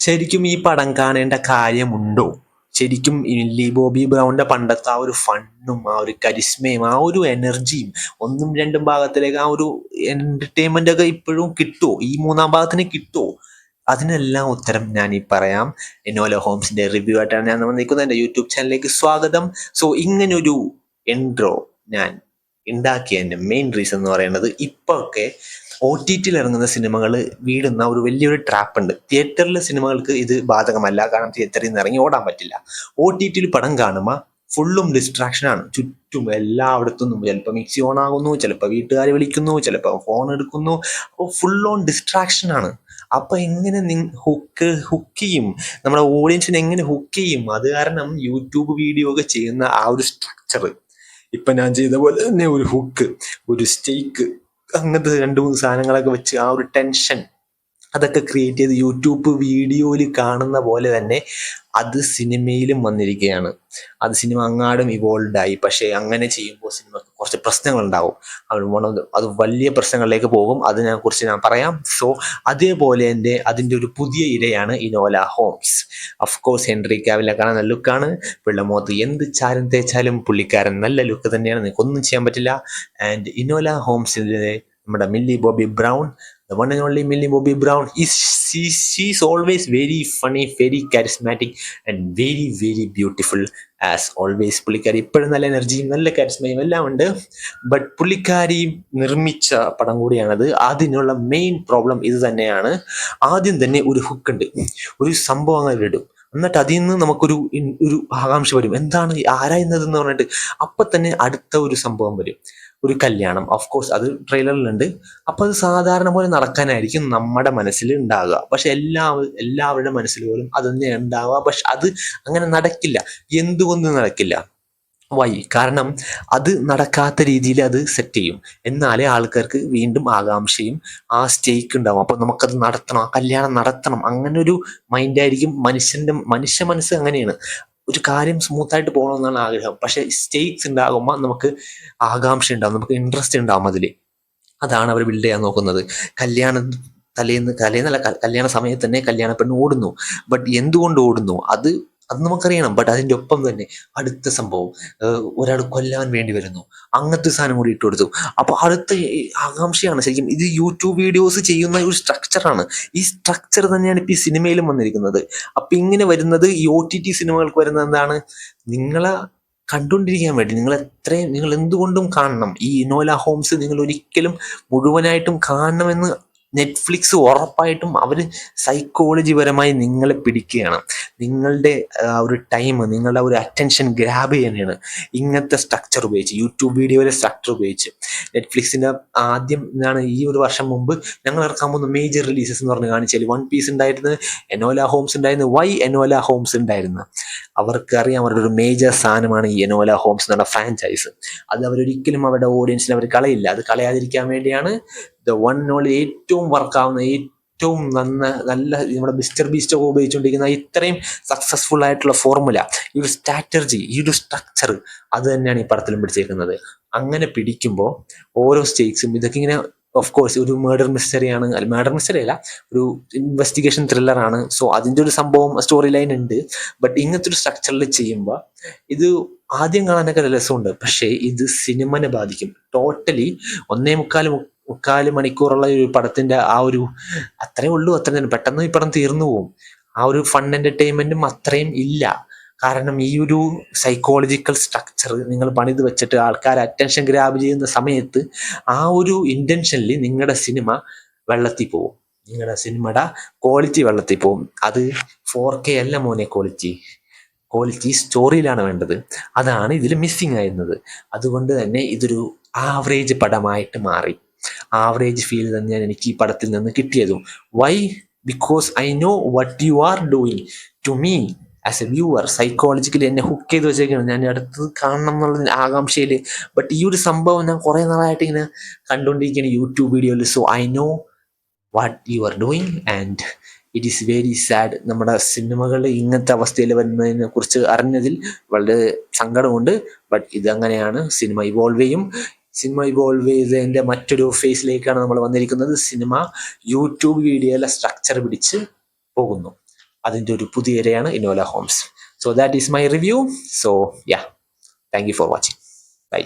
ശരിക്കും ഈ പടം കാണേണ്ട കാര്യമുണ്ടോ? ശരിക്കും മില്ലി ബോബി ബ്രൗണിന്റെ പണ്ടത്തെ ആ ഒരു ഫണ്ണും ആ ഒരു കരിസ്മയും ആ ഒരു എനർജിയും ഒന്നും രണ്ടും ഭാഗത്തിലേക്ക് ആ ഒരു എന്റർടൈൻമെന്റ് ഒക്കെ ഇപ്പോഴും കിട്ടുമോ? ഈ മൂന്നാം ഭാഗത്തിന് കിട്ടുമോ? അതിനെല്ലാം ഉത്തരം ഞാൻ ഈ പറയാം. എനോല ഹോംസിന്റെ റിവ്യൂ ആയിട്ടാണ് ഞാൻ വന്നിരിക്കുന്നത്. എൻ്റെ യൂട്യൂബ് ചാനലിലേക്ക് സ്വാഗതം. സോ ഇങ്ങനൊരു ഇൻട്രോ ഞാൻ ഉണ്ടാക്കിയതിൻ്റെ മെയിൻ റീസൺ എന്ന് പറയുന്നത്, ഇപ്പൊക്കെ OTT-ൽ ഇറങ്ങുന്ന സിനിമകൾ വീടുന്ന ഒരു വലിയൊരു ട്രാപ്പ് ഉണ്ട്. തിയേറ്ററിലെ സിനിമകൾക്ക് ഇത് ബാധകമല്ല, കാരണം തിയേറ്ററിൽ നിന്ന് ഇറങ്ങി ഓടാൻ പറ്റില്ല. OTT-ൽ പടം കാണുമ്പോൾ ഫുള്ളും ഡിസ്ട്രാക്ഷനാണ്. ചുറ്റും എല്ലായിടത്തുനിന്നും ചിലപ്പോൾ മിക്സി ഓൺ ആകുന്നു, ചിലപ്പോൾ വീട്ടുകാർ വിളിക്കുന്നു, ചിലപ്പോൾ ഫോൺ എടുക്കുന്നു. അപ്പോൾ ഫുൾ ഓൺ ഡിസ്ട്രാക്ഷനാണ്. അപ്പൊ എങ്ങനെ ഹുക്ക് ചെയ്യും, നമ്മുടെ ഓഡിയൻസിനെ എങ്ങനെ ഹുക്ക് ചെയ്യും? അത് കാരണം യൂട്യൂബ് വീഡിയോ ഒക്കെ ചെയ്യുന്ന ആ ഒരു സ്ട്രക്ചർ, ഇപ്പൊ ഞാൻ ചെയ്ത പോലെ തന്നെ ഒരു ഹുക്ക്, ഒരു സ്റ്റേക്ക്, അങ്ങനത്തെ 2-3 സാധനങ്ങളൊക്കെ വെച്ച് ആ ഒരു ടെൻഷൻ അതൊക്കെ ക്രിയേറ്റ് ചെയ്ത് യൂട്യൂബ് വീഡിയോയിൽ കാണുന്ന പോലെ തന്നെ അത് സിനിമയിലും വന്നിരിക്കുകയാണ്. അത് സിനിമ അങ്ങാടും ഇവോൾവ് ആയി. പക്ഷേ അങ്ങനെ ചെയ്യുമ്പോൾ സിനിമക്ക് കുറച്ച് പ്രശ്നങ്ങളുണ്ടാവും. അത് വലിയ പ്രശ്നങ്ങളിലേക്ക് പോകും. അതിനെക്കുറിച്ച് ഞാൻ പറയാം. സോ അതേപോലെ അതിൻ്റെ ഒരു പുതിയ ഇരയാണ് ഇനോല ഹോംസ്. അഫ്കോഴ്സ് ഹെൻറി കാവിലെ കാണാൻ നല്ല ലുക്കാണ്. പിള്ളമോത്ത് എന്ത് ചാരം തേച്ചാലും പുള്ളിക്കാരൻ നല്ല ലുക്ക് തന്നെയാണ്, നിനക്കൊന്നും ചെയ്യാൻ പറ്റില്ല. ആൻഡ് ഇനോല ഹോംസിൻ്റെ നമ്മുടെ milli Bobby brown, the one and only Millie Bobby Brown, she's always very funny, very charismatic and very very beautiful as always. പുള്ളിക്കാരി ഇപ്പോഴും നല്ല എനർജിയും നല്ല കാരിസ്മയും എല്ലാം ഉണ്ട്. ബട്ട് പുള്ളിക്കാരി നിർമ്മിച്ച പടം കൂടിയാണത്. അതിനുള്ള മെയിൻ പ്രോബ്ലം ഇത് തന്നെയാണ്. ആദ്യം തന്നെ ഒരു ഹുക്ക് ഉണ്ട്, ഒരു സംഭവം അങ്ങനെ ഇടും, എന്നിട്ട് അതിൽ നിന്ന് നമുക്കൊരു ആകാംക്ഷ വരും, എന്താണ് ആരായുന്നതെന്ന് പറഞ്ഞിട്ട്. അപ്പൊ തന്നെ അടുത്ത ഒരു സംഭവം വരും, ഒരു കല്യാണം. ഓഫ് കോഴ്സ് അത് ട്രെയിലറിലുണ്ട്. അപ്പൊ അത് സാധാരണ പോലെ നടക്കാനായിരിക്കും നമ്മുടെ മനസ്സിൽ ഉണ്ടാകുക. പക്ഷെ എല്ലാവരുടെ മനസ്സിൽ പോലും അത് തന്നെ ഉണ്ടാവുക. പക്ഷെ അത് അങ്ങനെ നടക്കില്ല. എന്തുകൊണ്ട് നടക്കില്ല? വൈ? കാരണം അത് നടക്കാത്ത രീതിയിൽ അത് സെറ്റ് ചെയ്യും. എന്നാലേ ആൾക്കാർക്ക് വീണ്ടും ആകാംക്ഷയും ആ സ്റ്റേക്ക് ഉണ്ടാവും. അപ്പൊ നമുക്കത് നടത്തണം, ആ കല്യാണം നടത്തണം, അങ്ങനെ ഒരു മൈൻഡായിരിക്കും മനുഷ്യ മനസ്സ് അങ്ങനെയാണ്. ഒരു കാര്യം സ്മൂത്തായിട്ട് പോകണമെന്നാണ് ആഗ്രഹം. പക്ഷെ സ്റ്റേക്സ് ഉണ്ടാകുമ്പോൾ നമുക്ക് ആകാംക്ഷ ഉണ്ടാവും, നമുക്ക് ഇൻട്രസ്റ്റ് ഉണ്ടാവും അതിൽ. അതാണ് അവർ ബിൽഡ് ചെയ്യാൻ നോക്കുന്നത്. കല്യാണം തലേന്നല്ല, കല്യാണ സമയത്ത് തന്നെ കല്യാണ പെണ്ണ് ഓടുന്നു. ബട്ട് എന്തുകൊണ്ട് ഓടുന്നു അത് നമുക്കറിയണം. ബട്ട് അതിൻ്റെ ഒപ്പം തന്നെ അടുത്ത സംഭവം, ഒരാൾ കൊല്ലാൻ വേണ്ടി വരുന്നു, അങ്ങനത്തെ സാധനം കൂടി ഇട്ട് കൊടുത്തു. അപ്പൊ അടുത്ത ആകാംക്ഷയാണ്. ശരിക്കും ഇത് യൂട്യൂബ് വീഡിയോസ് ചെയ്യുന്ന ഒരു സ്ട്രക്ചറാണ്. ഈ സ്ട്രക്ചർ തന്നെയാണ് ഇപ്പൊ ഈ സിനിമയിലും വന്നിരിക്കുന്നത്. അപ്പൊ ഇങ്ങനെ വരുന്നത് ഈ OTT സിനിമകൾക്ക് വരുന്നത് എന്താണ്? നിങ്ങളെ കണ്ടുകൊണ്ടിരിക്കാൻ വേണ്ടി നിങ്ങൾ എന്തുകൊണ്ടും കാണണം. ഈ ഇനോല ഹോംസ് നിങ്ങൾ ഒരിക്കലും മുഴുവനായിട്ടും കാണണമെന്ന് നെറ്റ്ഫ്ലിക്സ് ഉറപ്പായിട്ടും അവർ സൈക്കോളജി പരമായി നിങ്ങളെ പിടിക്കുകയാണ്. നിങ്ങളുടെ ഒരു ടൈം, നിങ്ങളുടെ ഒരു അറ്റൻഷൻ ഗ്രാബ് ചെയ്യുന്നതാണ് ഇങ്ങനത്തെ സ്ട്രക്ചർ ഉപയോഗിച്ച്, യൂട്യൂബ് വീഡിയോയിലെ സ്ട്രക്ചർ ഉപയോഗിച്ച്. നെറ്റ്ഫ്ലിക്സിൻ്റെ ആദ്യം എന്താണ്, ഈ ഒരു വർഷം മുമ്പ് ഞങ്ങൾ ഇറക്കാൻ പോകുന്ന മേജർ റിലീസസ് എന്ന് പറഞ്ഞ് കാണിച്ചാൽ വൺ പീസ് ഉണ്ടായിരുന്നു, എനോല ഹോംസ് ഉണ്ടായിരുന്നു. വൈ എനോല ഹോംസ് ഉണ്ടായിരുന്നു? അവർക്കറിയാം അവരുടെ ഒരു മേജർ സാധനമാണ് ഈ എനോല ഹോംസ് എന്നുള്ള ഫ്രാഞ്ചൈസ്. അത് അവരൊരിക്കലും അവരുടെ ഓഡിയൻസിനെ അവർ കളയില്ല. അത് കളയാതിരിക്കാൻ വേണ്ടിയാണ് ദ വൺ ഓൺലി ഏറ്റവും വർക്കാവുന്ന, ഏറ്റവും നല്ല നമ്മുടെ മിസ്റ്റർ ബീസ്റ്റ് ഒക്കെ ഉപയോഗിച്ചുകൊണ്ടിരിക്കുന്ന ഇത്രയും സക്സസ്ഫുൾ ആയിട്ടുള്ള ഫോർമുല, ഈ ഒരു സ്ട്രാറ്റജി, ഈ ഒരു സ്ട്രക്ചർ, അത് തന്നെയാണ് ഈ പടത്തിലും പിടിച്ചേക്കുന്നത്. അങ്ങനെ പിടിക്കുമ്പോൾ ഓരോ സ്റ്റേക്സും ഇതൊക്കെ ഇങ്ങനെ, ഓഫ് കോഴ്സ് ഒരു മേർഡർ മിസ്റ്ററിയാണ്, മേർഡർ മിസ്റ്ററി അല്ല, ഒരു ഇൻവെസ്റ്റിഗേഷൻ ത്രില്ലറാണ്. സോ അതിൻ്റെ ഒരു സംഭവം സ്റ്റോറി ലൈൻ ഉണ്ട്. ബട്ട് ഇങ്ങനത്തെ ഒരു സ്ട്രക്ചറിൽ ചെയ്യുമ്പോൾ ഇത് ആദ്യം കാണാനൊക്കെ രസമുണ്ട്. പക്ഷേ ഇത് സിനിമനെ ബാധിക്കും ടോട്ടലി. 1.25 മണിക്കൂറുള്ള ഒരു പടത്തിന്റെ ആ ഒരു അത്രേ ഉള്ളൂ, അത്ര തന്നെ പെട്ടെന്ന് ഈ പടം തീർന്നു പോകും. ആ ഒരു ഫൺ എന്റർടൈൻമെന്റും അത്രയും ഇല്ല. കാരണം ഈ ഒരു സൈക്കോളജിക്കൽ സ്ട്രക്ചർ നിങ്ങൾ പണിത് വെച്ചിട്ട് ആൾക്കാർ അറ്റൻഷൻ ഗ്രാബ് ചെയ്യുന്ന സമയത്ത് ആ ഒരു ഇന്റൻഷനിൽ നിങ്ങളുടെ സിനിമ വെള്ളത്തിൽ പോവും. നിങ്ങളുടെ സിനിമയുടെ ക്വാളിറ്റി വെള്ളത്തിൽ പോവും. അത് 4K അല്ല മോനെ, ക്വാളിറ്റി സ്റ്റോറിയിലാണ് വേണ്ടത്. അതാണ് ഇതിൽ മിസ്സിങ് ആയിരുന്നത്. അതുകൊണ്ട് തന്നെ ഇതൊരു ആവറേജ് പടമായിട്ട് മാറി. ആവറേജ് ഫീൽ തന്നെയാണ് എനിക്ക് ഈ പടത്തിൽ നിന്ന് കിട്ടിയതും. Why? Because I know what you are doing to me as a viewer. Psychologically എന്നെ ഹുക്ക് ചെയ്ത് വെച്ചേക്കാണ്, ഞാൻ അടുത്തത് കാണണം എന്നുള്ള ആകാംക്ഷയിൽ. ബട്ട് ഈ ഒരു സംഭവം ഞാൻ കുറേ നാളായിട്ട് ഇങ്ങനെ കണ്ടുകൊണ്ടിരിക്കുകയാണ് യൂട്യൂബ് വീഡിയോയിൽ. So I know what you are doing and it is very sad. നമ്മുടെ സിനിമകൾ ഇങ്ങനത്തെ അവസ്ഥയിൽ വരുന്നതിനെ കുറിച്ച് അറിഞ്ഞതിൽ വളരെ സങ്കടമുണ്ട്. ബട്ട് ഇതങ്ങനെയാണ്, സിനിമ ഇവോൾവ് ചെയ്യും. സിനിമ ഇവോൾവ് ചെയ്തതിൻ്റെ മറ്റൊരു ഫേസിലേക്കാണ് നമ്മൾ വന്നിരിക്കുന്നത്. സിനിമ യൂട്യൂബ് വീഡിയോയിലെ സ്ട്രക്ചർ പിടിച്ച് പോകുന്നു. അതിൻ്റെ ഒരു പുതിയ ഇരയാണ് Enola Holmes. So that is my review. So yeah, thank you for watching. By.